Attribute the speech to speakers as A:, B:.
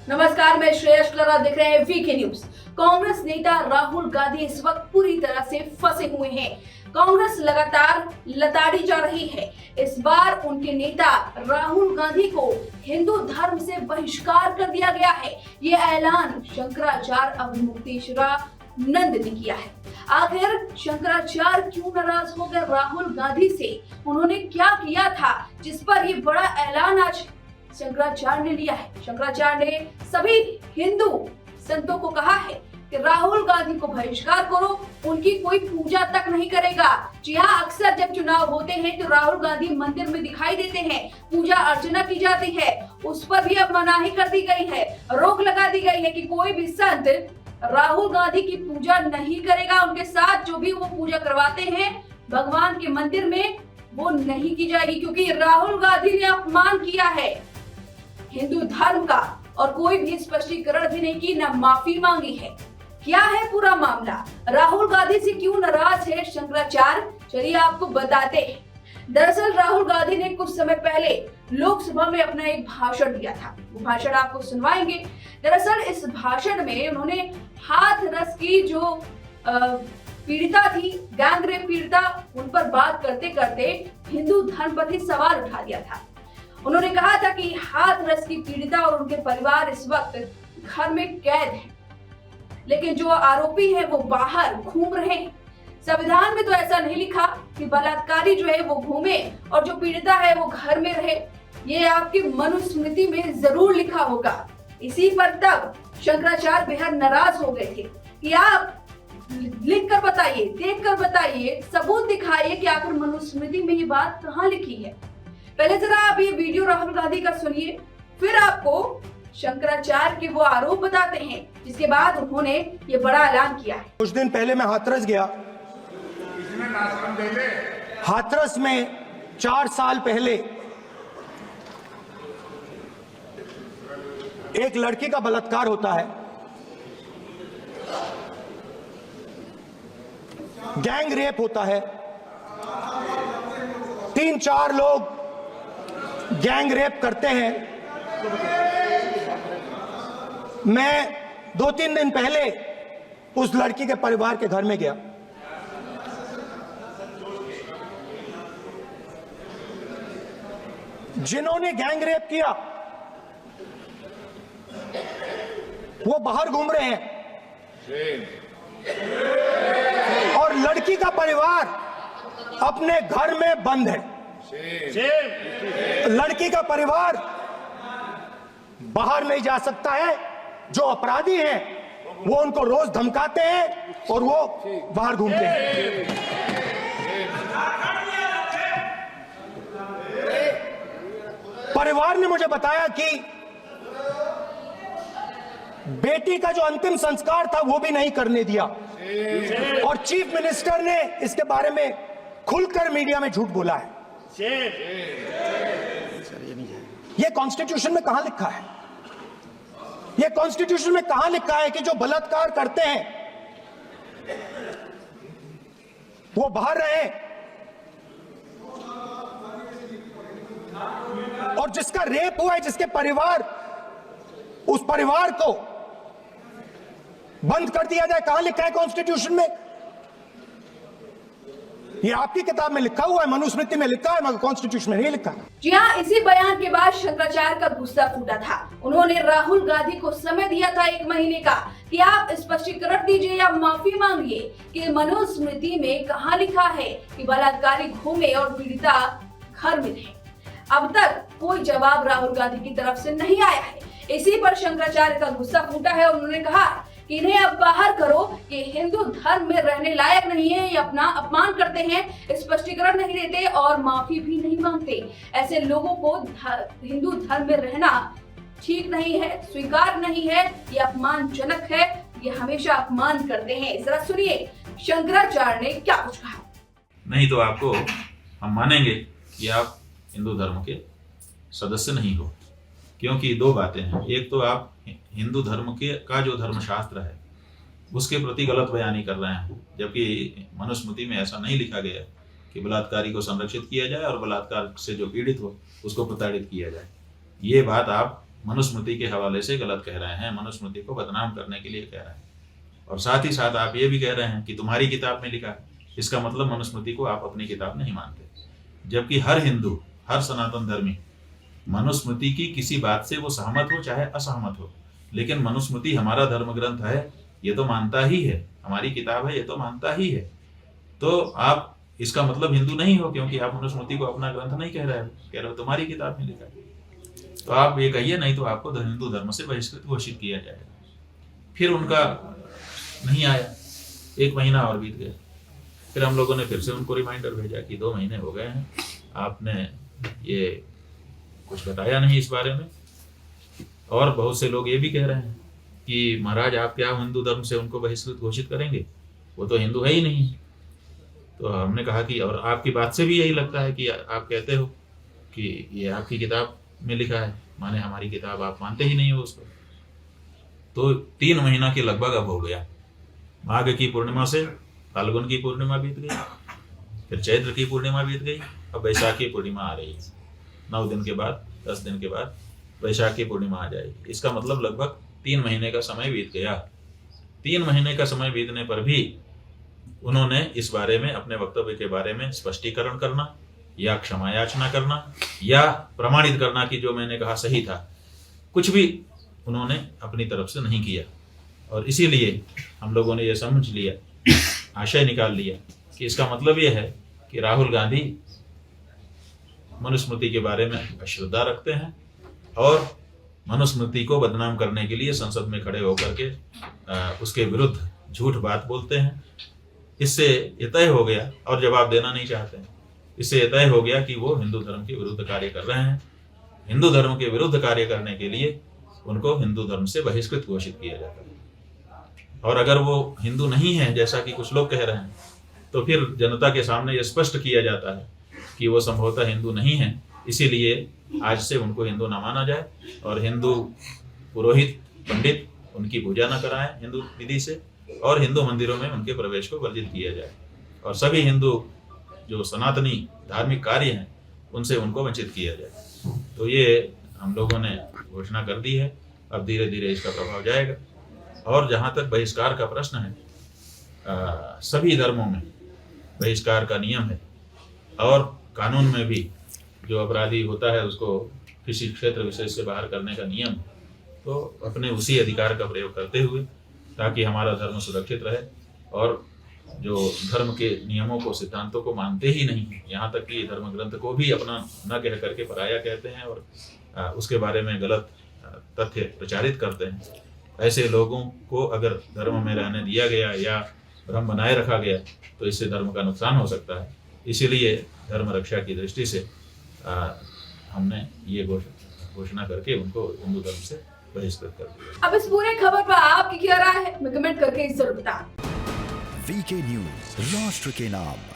A: नमस्कार, मैं श्रेयस क्लरा, देख रहे हैं वीके न्यूज। कांग्रेस नेता राहुल गांधी इस वक्त पूरी तरह से फंसे हुए हैं। कांग्रेस लगातार लताड़ी जा रही है। इस बार उनके नेता राहुल गांधी को हिंदू धर्म से बहिष्कार कर दिया गया है। ये ऐलान शंकराचार्य अवधूतेश्वरानंद ने किया है। आखिर शंकराचार्य क्यों नाराज हो गए राहुल गांधी से? उन्होंने क्या किया था जिस पर ये बड़ा ऐलान आज शंकराचार्य ने लिया है? शंकराचार्य ने सभी हिंदू संतों को कहा है कि राहुल गांधी को बहिष्कार करो, उनकी कोई पूजा तक नहीं करेगा। जी हाँ, अक्सर जब चुनाव होते हैं तो राहुल गांधी मंदिर में दिखाई देते हैं, पूजा अर्चना की जाती है, उस पर भी अब मनाही कर दी गई है, रोक लगा दी गई है कि कोई भी संत राहुल गांधी की पूजा नहीं करेगा। उनके साथ जो भी वो पूजा करवाते हैं भगवान के मंदिर में, वो नहीं की जाएगी, क्योंकि राहुल गांधी ने अपमान किया है हिंदू धर्म का और कोई भी स्पष्टीकरण भी नहीं की, न माफी मांगी है। क्या है पूरा मामला? राहुल गांधी से क्यों नाराज है शंकराचार्य? चलिए आपको बताते हैं। दरअसल राहुल गांधी ने कुछ समय पहले लोकसभा में अपना एक भाषण दिया था, वो भाषण आपको सुनवाएंगे। दरअसल इस भाषण में उन्होंने हाथरस की जो पीड़िता थी, गैंग रेप पीड़िता, उन पर बात करते करते हिंदू धर्म पर ही सवाल उठा दिया था। उन्होंने कहा था कि हाथरस की पीड़िता और उनके परिवार इस वक्त घर में कैद है, लेकिन जो आरोपी है वो बाहर घूम रहे हैं। संविधान में तो ऐसा नहीं लिखा कि बलात्कारी जो है वो घूमे और जो पीड़िता है वो घर में रहे। ये आपकी मनुस्मृति में जरूर लिखा होगा। इसी पर तब शंकराचार्य बेहद नाराज हो गए थे कि आप लिख कर बताइए, देख कर बताइए, सबूत दिखाइए कि आखिर मनुस्मृति में ये बात कहाँ लिखी है। पहले जरा आप ये वीडियो राहुल गांधी का सुनिए, फिर आपको शंकराचार्य के वो आरोप बताते हैं, जिसके बाद उन्होंने ये बड़ा ऐलान किया है।
B: कुछ दिन पहले मैं हाथरस गया। हाथरस में 4 साल पहले एक लड़की का बलात्कार होता है। गैंग रेप होता है। 3-4 लोग गैंग रेप करते हैं। मैं 2-3 दिन पहले उस लड़की के परिवार के घर में गया। जिन्होंने गैंग रेप किया वो बाहर घूम रहे हैं और लड़की का परिवार अपने घर में बंद है। लड़की का परिवार बाहर नहीं जा सकता है। जो अपराधी हैं वो उनको रोज धमकाते हैं और वो बाहर घूमते हैं। परिवार ने मुझे बताया कि बेटी का जो अंतिम संस्कार था वो भी नहीं करने दिया और चीफ मिनिस्टर ने इसके बारे में खुलकर मीडिया में झूठ बोला है। ये कॉन्स्टिट्यूशन में कहां लिखा है? ये कॉन्स्टिट्यूशन में कहां लिखा है कि जो बलात्कार करते हैं वो बाहर रहे और जिसका रेप हुआ है, जिसके परिवार, उस परिवार को बंद कर दिया जाए? कहां लिखा है कॉन्स्टिट्यूशन में? ये आपकी किताब में लिखा हुआ है, मनुस्मृति में लिखा है, मगर कॉन्स्टिट्यूशन में नहीं लिखा।
A: जी हाँ, इसी बयान के बाद शंकराचार्य का गुस्सा फूटा था। उन्होंने राहुल गांधी को समय दिया था 1 महीने का कि आप स्पष्टीकरण दीजिए या माफी मांगिए कि मनुस्मृति में कहां लिखा है कि बलात्कारी घूमे और पीड़िता घर में रहे। अब तक कोई जवाब राहुल गांधी की तरफ से नहीं आया है। इसी पर शंकराचार्य का गुस्सा फूटा है और उन्होंने कहा कि इन्हें अब बाहर करो, ये हिंदू धर्म में रहने लायक नहीं है, ये अपना अपमान करते हैं, स्पष्टीकरण नहीं देते और माफी भी नहीं मांगते। ऐसे लोगों को हिंदू धर्म में रहना ठीक नहीं है, स्वीकार नहीं है, ये अपमानजनक है, ये हमेशा अपमान करते हैं। जरा सुनिए शंकराचार्य ने क्या कुछ कहा।
C: नहीं तो आपको हम मानेंगे कि आप हिंदू धर्म के सदस्य नहीं हो, क्योंकि 2 बातें हैं। एक तो आप हिंदू धर्म का जो धर्मशास्त्र है उसके प्रति गलत बयानी कर रहे हैं, जबकि मनुस्मृति में ऐसा नहीं लिखा गया कि बलात्कारी को संरक्षित किया जाए और बलात्कार से जो पीड़ित हो उसको प्रताड़ित किया जाए। ये बात आप मनुस्मृति के हवाले से गलत कह रहे हैं, मनुस्मृति को बदनाम करने के लिए कह रहे हैं। और साथ ही साथ आप ये भी कह रहे हैं कि तुम्हारी किताब में लिखा है, इसका मतलब मनुस्मृति को आप अपनी किताब नहीं मानते। जबकि हर हिंदू, हर सनातन धर्मी मनुस्मृति की किसी बात से वो सहमत हो चाहे असहमत हो, लेकिन मनुस्मृति हमारा धर्म ग्रंथ है, ये तो मानता ही है, हमारी किताब है, ये तो मानता ही है। तो आप इसका मतलब हिंदू नहीं हो, क्योंकि आप मनुस्मृति को अपना ग्रंथ नहीं कह रहे हो तुम्हारी किताब में लिखा है। तो आप ये कहिए, नहीं तो आपको हिंदू धर्म से बहिष्कृत घोषित किया जाएगा। फिर उनका नहीं आया, 1 महीना और बीत गया। फिर हम लोगों ने फिर से उनको रिमाइंडर भेजा कि 2 महीने हो गए हैं, आपने ये कुछ बताया नहीं इस बारे में। और बहुत से लोग ये भी कह रहे हैं कि महाराज आप क्या हिंदू धर्म से उनको बहिष्कृत घोषित करेंगे, वो तो हिंदू है ही नहीं। तो हमने कहा कि और आपकी बात से भी यही लगता है कि आप कहते हो कि ये आपकी किताब में लिखा है, माने हमारी किताब आप मानते ही नहीं हो उसको। तो 3 महीना के लगभग अब हो गया। माघ की पूर्णिमा से फाल्गुन की पूर्णिमा बीत गई, फिर चैत्र की पूर्णिमा बीत गई, अब वैशाख की पूर्णिमा आ रही है। 9 दिन के बाद, 10 दिन के बाद वैशाख की पूर्णिमा आ जाएगी। इसका मतलब लगभग 3 महीने का समय बीत गया। 3 महीने का समय बीतने पर भी उन्होंने इस बारे में, अपने वक्तव्य के बारे में स्पष्टीकरण करना या क्षमा याचना करना या प्रमाणित करना कि जो मैंने कहा सही था, कुछ भी उन्होंने अपनी तरफ से नहीं किया। और इसीलिए हम लोगों ने यह समझ लिया, आशय निकाल लिया कि इसका मतलब यह है कि राहुल गांधी मनुस्मृति के बारे में अश्रद्धा रखते हैं और मनुस्मृति को बदनाम करने के लिए संसद में खड़े होकर के उसके विरुद्ध झूठ बात बोलते हैं। इससे ये तय हो गया, और जवाब देना नहीं चाहते हैं, इससे ये तय हो गया कि वो हिंदू धर्म के विरुद्ध कार्य कर रहे हैं। हिंदू धर्म के विरुद्ध कार्य करने के लिए उनको हिंदू धर्म से बहिष्कृत घोषित किया जाता है। और अगर वो हिंदू नहीं है, जैसा कि कुछ लोग कह रहे हैं, तो फिर जनता के सामने ये स्पष्ट किया जाता है कि वो संभवतः हिंदू नहीं है, इसीलिए आज से उनको हिंदू ना माना जाए और हिंदू पुरोहित, पंडित उनकी पूजा न कराएं हिंदू विधि से, और हिंदू मंदिरों में उनके प्रवेश को वर्जित किया जाए, और सभी हिंदू जो सनातनी धार्मिक कार्य हैं उनसे उनको वंचित किया जाए। तो ये हम लोगों ने घोषणा कर दी है। अब धीरे धीरे इसका प्रभाव जाएगा। और जहाँ तक बहिष्कार का प्रश्न है, सभी धर्मों में बहिष्कार का नियम है, और कानून में भी जो अपराधी होता है उसको किसी क्षेत्र विशेष से बाहर करने का नियम है। तो अपने उसी अधिकार का प्रयोग करते हुए, ताकि हमारा धर्म सुरक्षित रहे, और जो धर्म के नियमों को, सिद्धांतों को मानते ही नहीं, यहाँ तक कि धर्म ग्रंथ को भी अपना न कह करके पराया कहते हैं और उसके बारे में गलत तथ्य प्रचारित करते हैं, ऐसे लोगों को अगर धर्म में रहने दिया गया या भ्रम बनाए रखा गया तो इससे धर्म का नुकसान हो सकता है। इसीलिए धर्म रक्षा की दृष्टि से हमने ये घोषणा करके उनको हिंदू धर्म से बहिष्कृत कर दिया।
A: अब इस पूरे खबर पर आपकी क्या राय है, कमेंट करके जरूर बताएं।
D: वीके न्यूज, राष्ट्र के नाम।